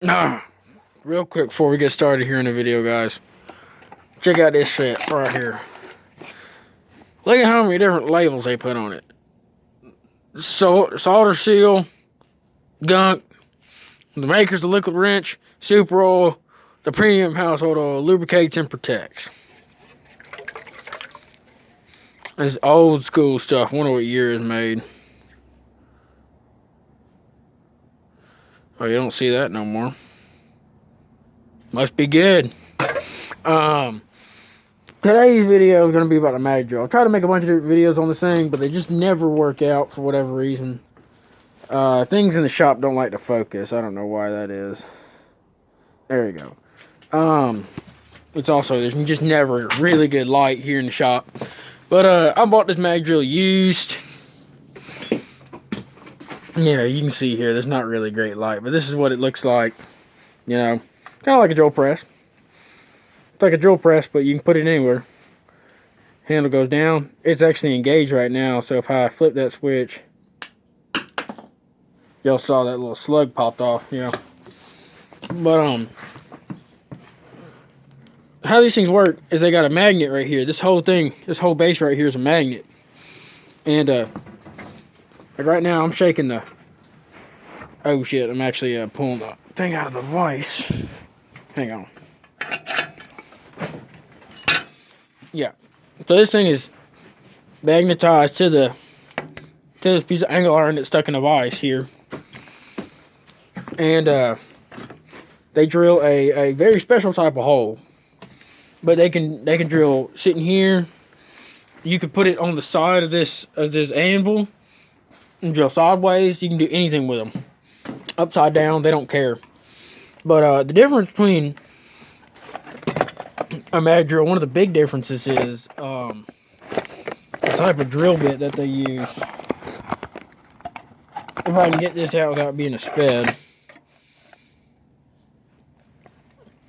Nah, real quick before we get started here in the video, guys. Check out this shit right here. Look at how many different labels they put on it. Solder seal, gunk, the makers of liquid wrench, super oil, the premium household oil, lubricates and protects. This old school stuff. Wonder what year it's made. Oh, you don't see that no more. Must be good. Today's video is going to be about a mag drill. I try to make a bunch of different videos on this thing, but they just never work out for whatever reason. Things in the shop don't like to focus. I don't know why that is. There you go. It's also, there's just never really good light here in the shop. But I bought this mag drill used. Yeah, you can see here, there's not really great light, but this is what it looks like. You know, kind of like a drill press. It's like a drill press, but you can put it anywhere. Handle goes down. It's actually engaged right now, so if I flip that switch, y'all saw that little slug popped off, you know. But how these things work is they got a magnet right here. This whole thing, this whole base right here is a magnet. And like right now I'm shaking the, oh shit, I'm actually pulling the thing out of the vise. Hang on. Yeah. So this thing is magnetized to this piece of angle iron that's stuck in the vise here. And they drill a very special type of hole. But they can drill sitting here. You could put it on the side of this anvil and drill sideways. You can do anything with them. Upside down, they don't care. But the difference between a mag drill, one of the big differences is the type of drill bit that they use. If I can get this out without being a sped.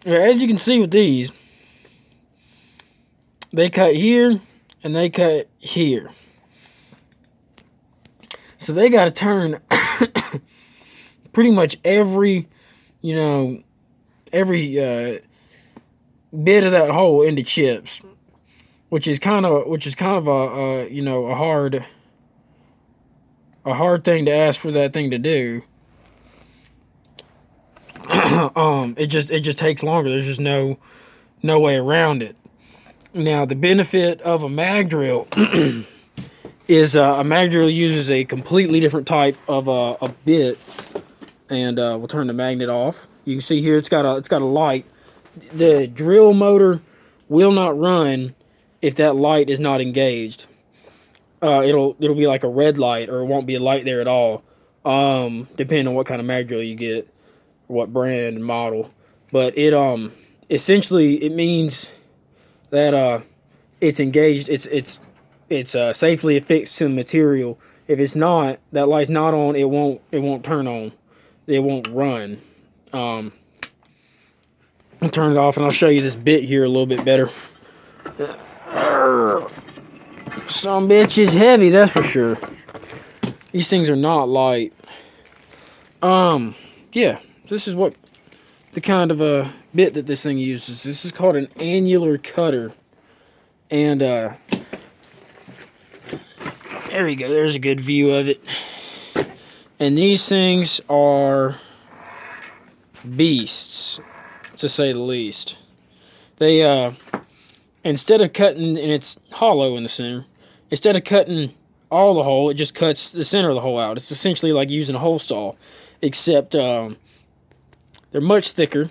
Yeah, as you can see with these, they cut here and they cut here. So they got to turn pretty much every, you know, every bit of that hole into chips, which is kind of a you know, a hard thing to ask for that thing to do. It just takes longer. There's just no way around it. Now the benefit of a mag drill is a mag drill uses a completely different type of a bit, and we'll turn the magnet off. You can see here it's got a light. The drill motor will not run if that light is not engaged. It'll be like a red light, or it won't be a light there at all. Depending on what kind of mag drill you get, what brand and model. But it essentially it means that it's engaged. It's safely affixed to the material. If it's not, that light's not on, it won't turn on. It won't run. I'll turn it off and I'll show you this bit here a little bit better. Some bitch is heavy, that's for sure. These things are not light. Yeah, this is what the kind of a bit that this thing uses. This is called an annular cutter. And there we go, there's a good view of it. And these things are beasts, to say the least. They instead of cutting, and it's hollow in the center, instead of cutting all the hole, it just cuts the center of the hole out. It's essentially like using a hole saw, except they're much thicker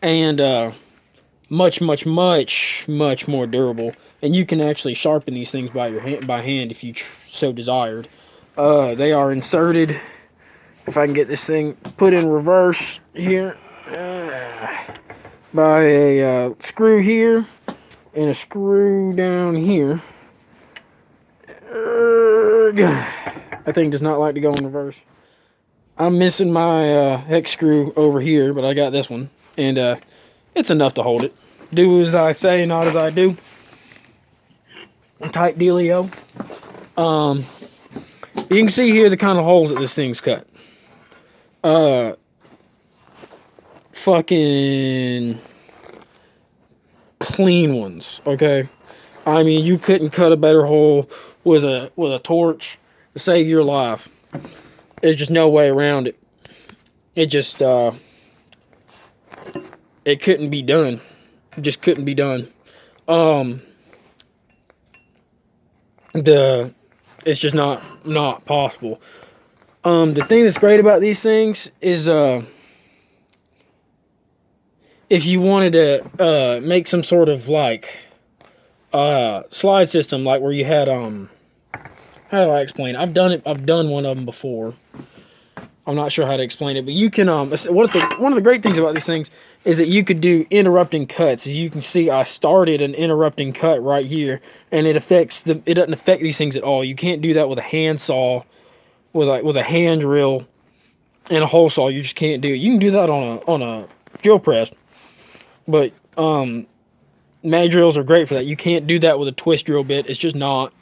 and much more durable. And you can actually sharpen these things by hand if you so desired. They are inserted. If I can get this thing put in reverse here, by a screw here and a screw down here. That thing does not like to go in reverse. I'm missing my hex screw over here, but I got this one, and it's enough to hold it. Do as I say, not as I do. Tight dealio. You can see here the kind of holes that this thing's cut. fucking clean ones, okay? I mean, you couldn't cut a better hole with a torch to save your life. There's just no way around it. It just it couldn't be done. It just couldn't be done. It's just not possible. The thing that's great about these things is if you wanted to make some sort of like slide system, like where you had how do I explain it? I've done one of them before. I'm not sure how to explain it, but you can one of the great things about these things is that you could do interrupting cuts. As you can see, I started an interrupting cut right here, and it doesn't affect these things at all. You can't do that with a hand saw, with a hand drill and a hole saw. You just can't do it. You can do that on a drill press, but mag drills are great for that. You can't do that with a twist drill bit. It's just not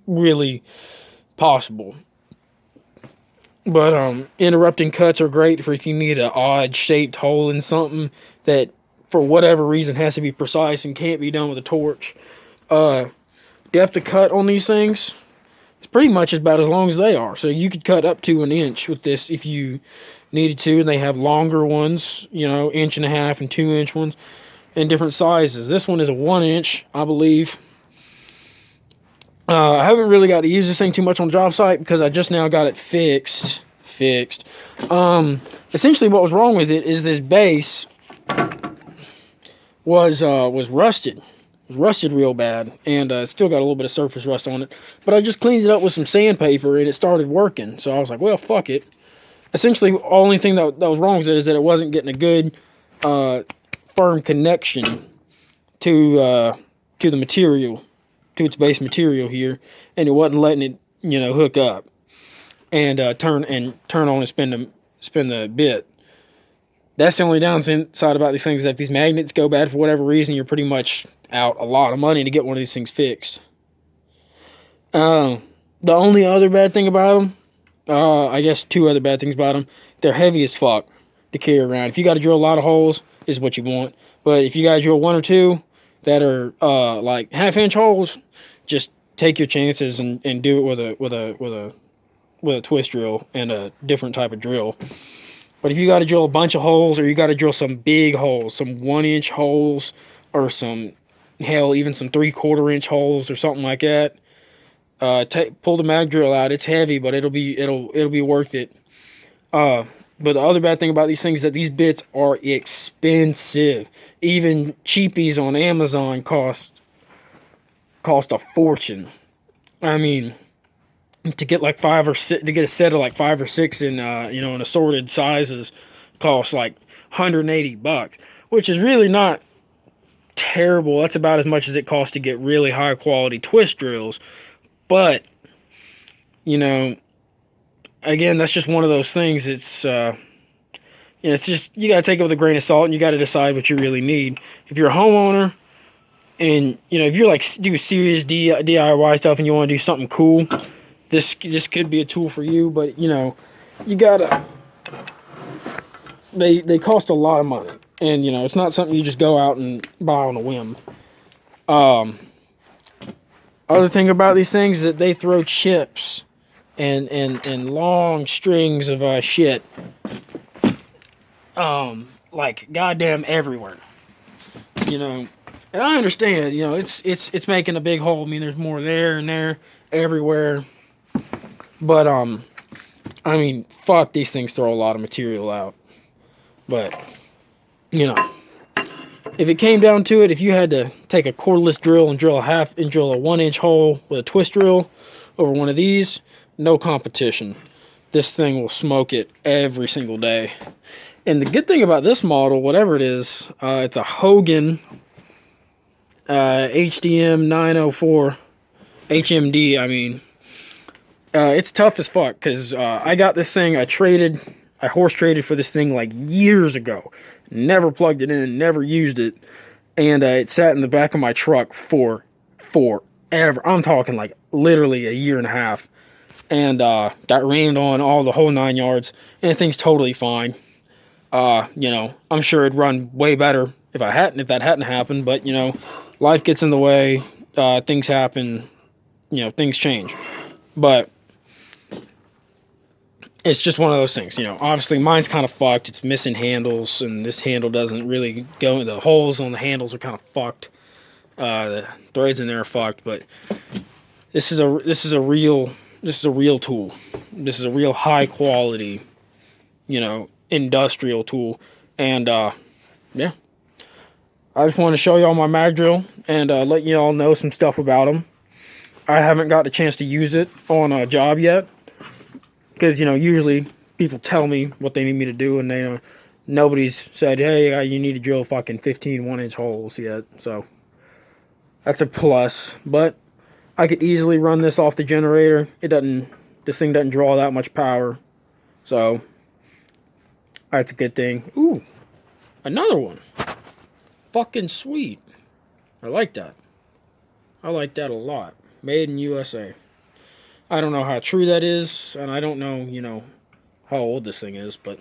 really possible. But interrupting cuts are great for if you need an odd shaped hole in something that for whatever reason has to be precise and can't be done with a torch. Depth of cut on these things is pretty much about as long as they are. So you could cut up to 1 inch with this if you needed to. And they have longer ones, 1.5 and 2 inch ones in different sizes. This one is a 1 inch, I believe. I haven't really got to use this thing too much on the job site because I just now got it fixed. Essentially what was wrong with it is this base was rusted. It was rusted real bad, and still got a little bit of surface rust on it. But I just cleaned it up with some sandpaper and it started working. So I was like, well, fuck it. Essentially, the only thing that was wrong with it is that it wasn't getting a good firm connection to the material, to its base material here, and it wasn't letting it, hook up and turn on and spin the bit. That's the only downside about these things, is that if these magnets go bad for whatever reason, you're pretty much out a lot of money to get one of these things fixed. The only other bad thing about them, I guess 2 other bad things about them, they're heavy as fuck to carry around. If you got to drill a lot of holes, is what you want. But if you got to drill 1 or 2 that are like 1/2 inch holes, just take your chances and do it with a twist drill and a different type of drill. But if you got to drill a bunch of holes, or you got to drill some big holes, some 1 inch holes, or some, hell, even some 3/4 inch holes or something like that, pull the mag drill out. It's heavy, but it'll be worth it. But the other bad thing about these things is that these bits are expensive. Even cheapies on Amazon cost a fortune. I mean, to get like 5 or 6, to get a set of like 5 or 6 in in assorted sizes costs like $180, which is really not terrible. That's about as much as it costs to get really high quality twist drills. But again, that's just one of those things. It's it's just, you gotta take it with a grain of salt, and you gotta decide what you really need. If you're a homeowner, and if you're like do serious DIY stuff and you want to do something cool, this could be a tool for you. But you gotta, they cost a lot of money, and it's not something you just go out and buy on a whim. Other thing about these things is that they throw chips and long strings of shit like goddamn everywhere. And I understand, it's making a big hole. I mean, there's more there and there everywhere. But I mean, fuck, these things throw a lot of material out. But if it came down to it, if you had to take a cordless drill and drill a 1 inch hole with a twist drill over one of these, no competition. This thing will smoke it every single day. And the good thing about this model, whatever it is, it's a Hogan HDM 904 HMD. I mean, it's tough as fuck, because I got this thing, I horse traded for this thing like years ago. Never plugged it in, never used it, and it sat in the back of my truck for forever. I'm talking like literally a year and a half, and got rained on, all the whole 9 yards, and the thing's totally fine. You know, I'm sure it'd run way better if that hadn't happened, but you know, life gets in the way, things happen, you know, things change. But it's just one of those things, you know. Obviously mine's kind of fucked. It's missing handles, and this handle doesn't really go, the holes on the handles are kind of fucked. The threads in there are fucked, but this is a real tool. This is a real high quality, you know, industrial tool. And yeah, I just want to show y'all my mag drill and let y'all know some stuff about them. I haven't got a chance to use it on a job yet, because, you know, usually people tell me what they need me to do, and they nobody's said, hey, you need to drill fucking 15 1-inch holes yet. So that's a plus. But I could easily run this off the generator. This thing doesn't draw that much power, so that's a good thing. Ooh, another one. Fucking sweet. I like that. I like that a lot. Made in USA. I don't know how true that is, and I don't know, you know, how old this thing is, but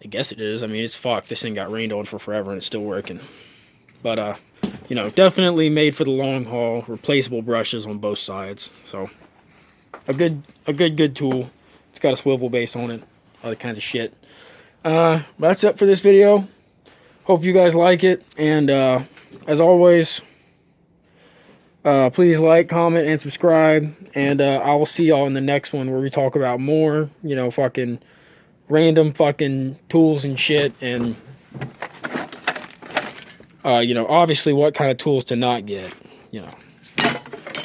I guess it is. I mean, it's fucked. This thing got rained on for forever, and it's still working. But, you know, definitely made for the long haul. Replaceable brushes on both sides. So, a good tool. It's got a swivel base on it. Other kinds of shit. That's it for this video. Hope you guys like it. And, as always, please like, comment, and subscribe. And I will see y'all in the next one where we talk about more, you know, fucking random fucking tools and shit. And, you know, obviously what kind of tools to not get. You know,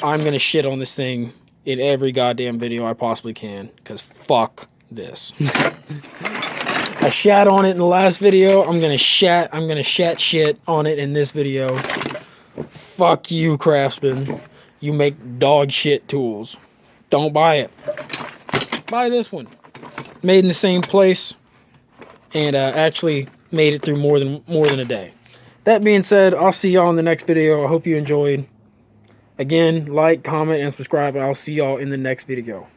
I'm going to shit on this thing in every goddamn video I possibly can, because fuck this. I shat on it in the last video. I'm going to shat shit on it in this video. Fuck you, Craftsman. You make dog shit tools. Don't buy it. Buy this one. Made in the same place, and actually made it through more than a day. That being said, I'll see y'all in the next video. I hope you enjoyed. Again, like, comment, and subscribe, and I'll see y'all in the next video.